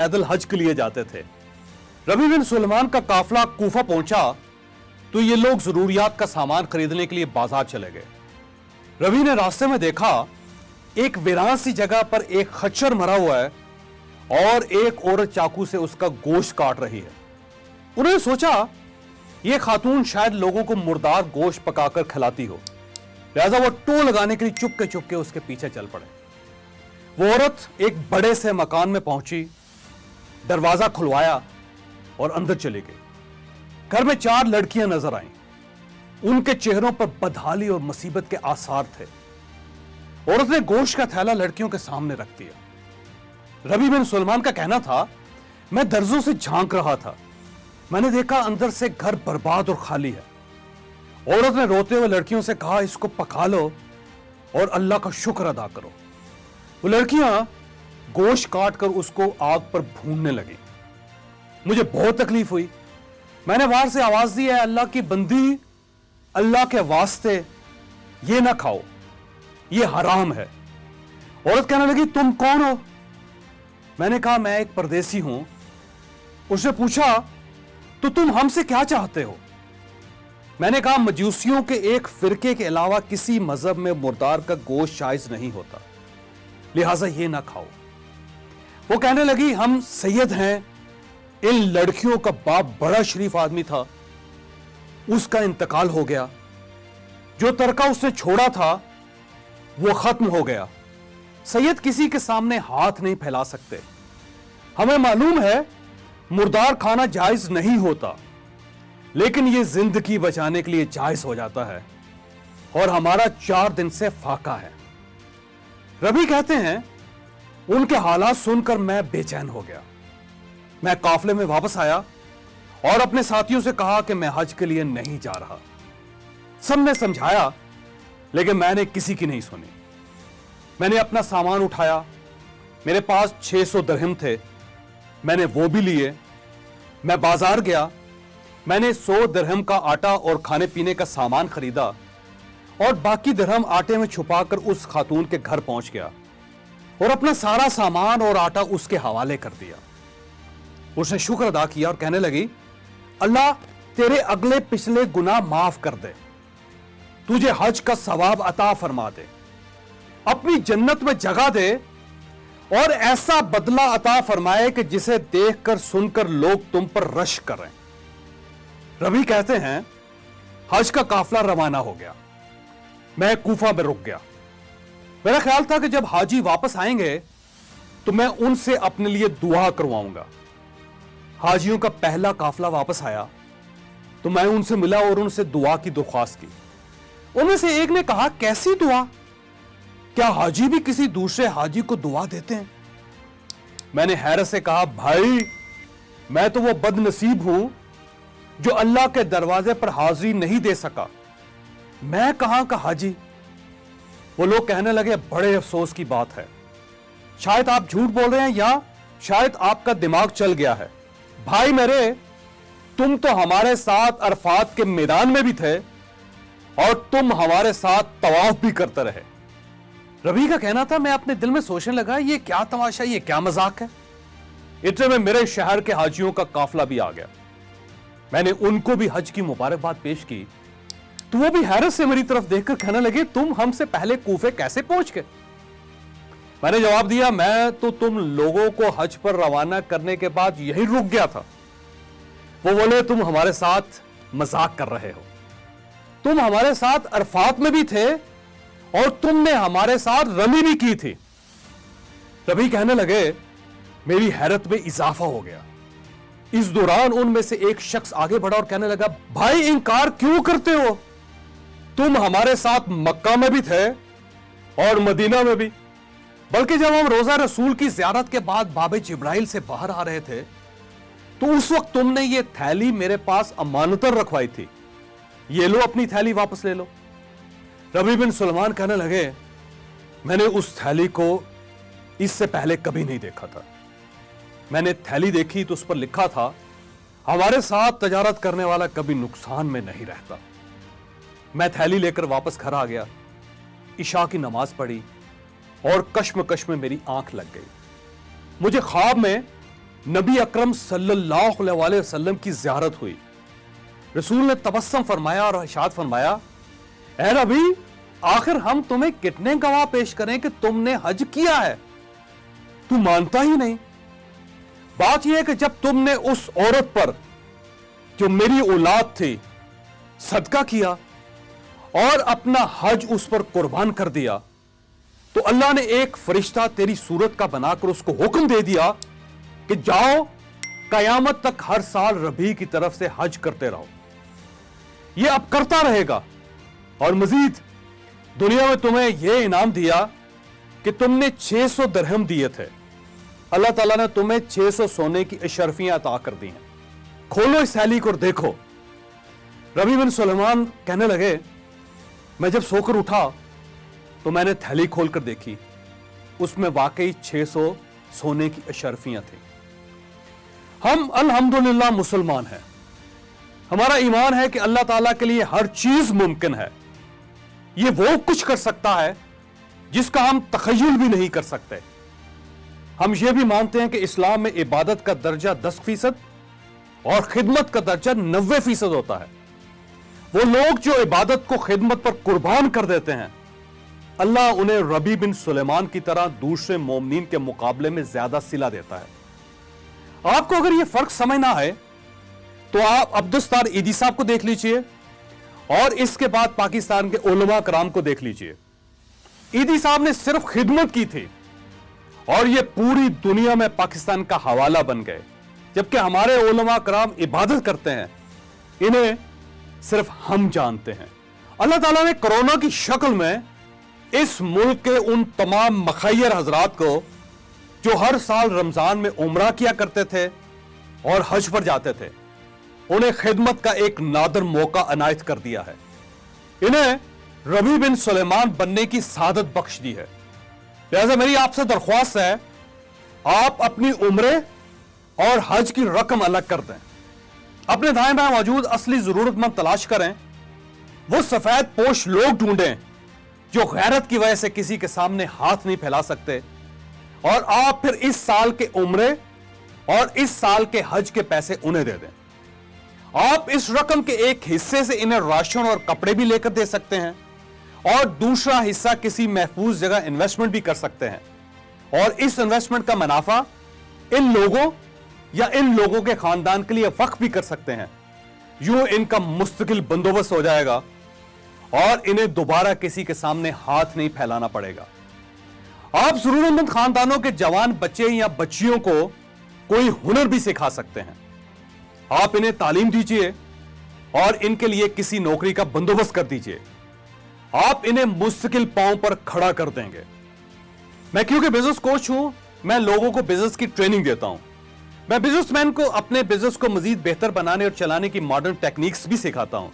पैदल हज के लिए जाते थे। रबी बिन सुलेमान का काफिला कूफा पहुंचा तो ये लोग जरूरियात का सामान खरीदने के लिए बाजार चले गए। रबी ने रास्ते में देखा एक वीरान सी जगह पर एक खच्चर मरा हुआ है और एक औरत चाकू से उसका गोश्त काट रही है। उन्होंने सोचा यह खातून शायद लोगों को मुर्दार गोश्त पकाकर खिलाती हो, लिहाजा वो टो लगाने के लिए चुपके चुपके उसके पीछे चल पड़े। वो औरत एक बड़े से मकान में पहुंची, दरवाजा खुलवाया और अंदर चली गई। घर में 4 लड़कियां नजर आईं। उनके चेहरों पर बदहाली और मुसीबत के आसार थे। औरत ने गोश्त का थैला लड़कियों के सामने रख दिया। रबी बिन सुलेमान का कहना था, मैं दर्जों से झांक रहा था, मैंने देखा अंदर से घर बर्बाद और खाली है। औरत ने रोते हुए लड़कियों से कहा, इसको पका लो और अल्लाह का शुक्र अदा करो। वो लड़कियां गोश्त काट कर उसको आग पर भूनने लगी। मुझे बहुत तकलीफ हुई। मैंने बाहर से आवाज दी, है अल्लाह की बंदी, अल्लाह के वास्ते ये ना खाओ, ये हराम है। औरत कहने लगी, तुम कौन हो? मैंने कहा, मैं एक परदेसी हूं। उसने पूछा, तो तुम हमसे क्या चाहते हो? मैंने कहा, मजूसियों के एक फिरके के अलावा किसी मजहब में मुर्दार का गोश्त जायज नहीं होता, लिहाजा ये ना खाओ। वो कहने लगी, हम सैयद हैं। इन लड़कियों का बाप बड़ा शरीफ आदमी था, उसका इंतकाल हो गया। जो तरका उसने छोड़ा था वो खत्म हो गया। सैयद किसी के सामने हाथ नहीं फैला सकते। हमें मालूम है मुर्दार खाना जायज नहीं होता, लेकिन यह जिंदगी बचाने के लिए जायज हो जाता है और हमारा 4 दिन से फाका है। रबी कहते हैं, उनके हालात सुनकर मैं बेचैन हो गया। मैं काफले में वापस आया और अपने साथियों से कहा कि मैं हज के लिए नहीं जा रहा। सबने समझाया, लेकिन मैंने किसी की नहीं सुनी। मैंने अपना सामान उठाया। मेरे पास 600 दिरहम थे, मैंने वो भी लिए। मैं बाजार गया, मैंने 100 दिरहम का आटा और खाने पीने का सामान खरीदा और बाकी दिरहम आटे में छुपाकर उस खातून के घर पहुंच गया और अपना सारा सामान और आटा उसके हवाले कर दिया। उसने शुक्र अदा किया और कहने लगी, अल्लाह तेरे अगले पिछले गुनाह माफ कर दे, तुझे हज का सवाब अता फरमा दे, अपनी जन्नत में जगह दे और ऐसा बदला अता फरमाए कि जिसे देखकर सुनकर लोग तुम पर रश करें। रबी कहते हैं, हज का काफिला रवाना हो गया। मैं कूफा में रुक गया। मेरा ख्याल था कि जब हाजी वापस आएंगे तो मैं उनसे अपने लिए दुआ करवाऊंगा। हाजियों का पहला काफिला वापस आया तो मैं उनसे मिला और उनसे दुआ की दरख्वास्त की। उनमें से एक ने कहा, कैसी दुआ? क्या हाजी भी किसी दूसरे हाजी को दुआ देते हैं? मैंने हैरत से कहा, भाई मैं तो वो बदनसीब हूं जो अल्लाह के दरवाजे पर हाजिरी नहीं दे सका। मैं कहां का हाजी? वो लोग कहने लगे, बड़े अफसोस की बात है, शायद आप झूठ बोल रहे हैं या शायद आपका दिमाग चल गया है। भाई मेरे, तुम तो हमारे साथ अरफात के मैदान में भी थे और तुम हमारे साथ तवाफ भी करते रहे। रबी का कहना था, मैं अपने दिल में सोचने लगा, ये क्या तमाशा, ये क्या मजाक है। इतने में मेरे शहर के हाजियों का काफिला भी आ गया। मैंने उनको भी हज की मुबारकबाद पेश की तो वो भी हैरत से मेरी तरफ देखकर कहने लगे, तुम हमसे पहले कूफे कैसे पहुंच गए? मैंने जवाब दिया, मैं तो तुम लोगों को हज पर रवाना करने के बाद यही रुक गया था। वो बोले, तुम हमारे साथ मजाक कर रहे हो, तुम हमारे साथ अरफात में भी थे और तुमने हमारे साथ रमी भी की थी। रबी कहने लगे, मेरी हैरत में इजाफा हो गया। इस दौरान उनमें से एक शख्स आगे बढ़ा और कहने लगा, भाई इनकार क्यों करते हो? तुम हमारे साथ मक्का में भी थे और मदीना में भी, बल्कि जब हम रोजा रसूल की ज़ियारत के बाद बाबे जिब्राइल से बाहर आ रहे थे तो उस वक्त तुमने ये थैली मेरे पास अमानतन रखवाई थी, ये लो अपनी थैली वापस ले लो। रबी बिन सुलेमान कहने लगे, मैंने उस थैली को इससे पहले कभी नहीं देखा था। मैंने थैली देखी तो उस पर लिखा था, हमारे साथ तजारत करने वाला कभी नुकसान में नहीं रहता। मैं थैली लेकर वापस घर आ गया, इशा की नमाज पढ़ी और कश्मकश में मेरी आंख लग गई। मुझे ख्वाब में नबी अकरम सल्लल्लाहु अलैहि वसल्लम की ज़ियारत हुई। रसूल ने तबस्सुम फरमाया और इरशाद फरमाया, ऐ नबी, आखिर हम तुम्हें कितने गवाह पेश करें कि तुमने हज किया है? तू मानता ही नहीं। बात यह है कि जब तुमने उस औरत पर जो मेरी औलाद थी सदका किया और अपना हज उस पर कुर्बान कर दिया, तो अल्लाह ने एक फरिश्ता तेरी सूरत का बनाकर उसको हुक्म दे दिया कि जाओ कयामत तक हर साल रबी की तरफ से हज करते रहो। यह अब करता रहेगा और मजीद दुनिया में तुम्हें यह इनाम दिया कि तुमने 600 दिरहम दिए थे, अल्लाह ताला ने तुम्हें 600 सोने की अशरफियां अता कर दी हैं। खोलो इस थैली को और देखो। रबी बिन सुलेमान कहने लगे, मैं जब सोकर उठा तो मैंने थैली खोलकर देखी, उसमें वाकई 600 सोने की अशरफियां थी। हम अल्हम्दुलिल्लाह मुसलमान हैं। हमारा ईमान है कि अल्लाह ताला के लिए हर चीज मुमकिन है। ये वो कुछ कर सकता है जिसका हम तखय्युल भी नहीं कर सकते। हम ये भी मानते हैं कि इस्लाम में इबादत का दर्जा 10% और खिदमत का दर्जा 90% होता है। वो लोग जो इबादत को खिदमत पर कुर्बान कर देते हैं, अल्लाह उन्हें रबी बिन सुलेमान की तरह दूसरे मोमिनीन के मुकाबले में ज्यादा सिला देता है। आपको अगर यह फर्क समझ ना आए तो आप अब्दुस्तार ईदी साहब को देख लीजिए और इसके बाद पाकिस्तान के उलमा कराम को देख लीजिए। ईदी साहब ने सिर्फ खिदमत की थी और ये पूरी दुनिया में पाकिस्तान का हवाला बन गए, जबकि हमारे उलमा कराम इबादत करते हैं, इन्हें सिर्फ हम जानते हैं। अल्लाह ताला ने कोरोना की शक्ल में इस मुल्क के उन तमाम मखैयर हजरात को जो हर साल रमजान में उम्रा किया करते थे और हज पर जाते थे, उन्हें खिदमत का एक नादर मौका अनायत कर दिया है। इन्हें रबी बिन सुलेमान बनने की सादत बख्श दी है। लिहाजा मेरी आपसे दरख्वास्त है, आप अपनी उम्रे और हज की रकम अलग कर दें। अपने दाएं बाएं मौजूद असली जरूरतमंद तलाश करें। वो सफेद पोश लोग ढूंढें जो गैरत की वजह से किसी के सामने हाथ नहीं फैला सकते, और आप फिर इस साल के उम्रे और इस साल के हज के पैसे उन्हें दे दें। आप इस रकम के एक हिस्से से इन्हें राशन और कपड़े भी लेकर दे सकते हैं और दूसरा हिस्सा किसी महफूज जगह इन्वेस्टमेंट भी कर सकते हैं, और इस इन्वेस्टमेंट का मुनाफा इन लोगों या इन लोगों के खानदान के लिए वक्फ भी कर सकते हैं। यूं इनका मुस्तकिल बंदोबस्त हो जाएगा और इन्हें दोबारा किसी के सामने हाथ नहीं फैलाना पड़ेगा। आप जरूरतमंद खानदानों के जवान बच्चे या बच्चियों को कोई हुनर भी सिखा सकते हैं। आप इन्हें तालीम दीजिए और इनके लिए किसी नौकरी का बंदोबस्त कर दीजिए। आप इन्हें मुस्तकिल पांव पर खड़ा कर देंगे। मैं क्योंकि बिजनेस कोच हूं, मैं लोगों को बिजनेस की ट्रेनिंग देता हूं। मैं बिजनेसमैन को अपने बिजनेस को मजीद बेहतर बनाने और चलाने की मॉडर्न टेक्निक्स भी सिखाता हूं।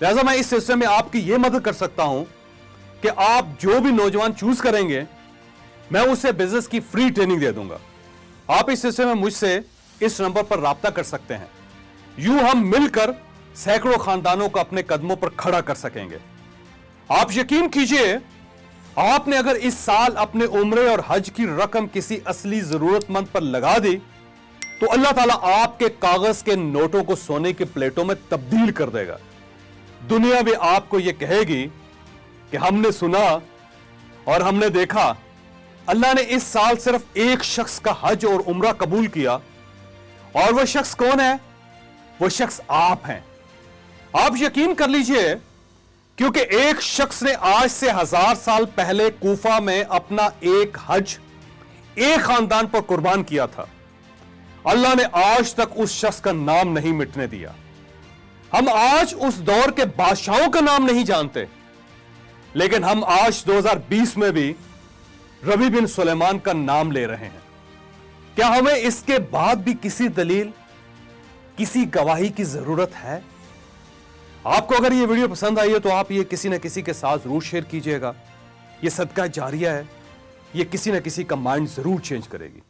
लिहाजा मैं इस सिलसिले में आपकी यह मदद कर सकता हूं कि आप जो भी नौजवान चूज करेंगे, मैं उसे बिजनेस की फ्री ट्रेनिंग दे दूंगा। आप इस सिलसिले में मुझसे इस नंबर पर राब्ता कर सकते हैं। यूं हम मिलकर सैकड़ों खानदानों को अपने कदमों पर खड़ा कर सकेंगे। आप यकीन कीजिए, आपने अगर इस साल अपने उम्रे और हज की रकम किसी असली जरूरतमंद पर लगा दी तो अल्लाह ताला आपके कागज के नोटों को सोने की प्लेटों में तब्दील कर देगा। दुनिया भी आपको यह कहेगी कि हमने सुना और हमने देखा, अल्लाह ने इस साल सिर्फ एक शख्स का हज और उम्रा कबूल किया, और वह शख्स कौन है? वो शख्स आप हैं। आप यकीन कर लीजिए, क्योंकि एक शख्स ने आज से 1000 साल पहले कूफा में अपना एक हज एक खानदान पर कुर्बान किया था। अल्लाह ने आज तक उस शख्स का नाम नहीं मिटने दिया। हम आज उस दौर के बादशाहों का नाम नहीं जानते, लेकिन हम आज 2020 में भी रबी बिन सुलेमान का नाम ले रहे हैं। क्या हमें इसके बाद भी किसी दलील, किसी गवाही की जरूरत है? आपको अगर ये वीडियो पसंद आई है तो आप ये किसी न किसी के साथ जरूर शेयर कीजिएगा। ये सदका जारिया है, ये किसी न किसी का माइंड जरूर चेंज करेगी।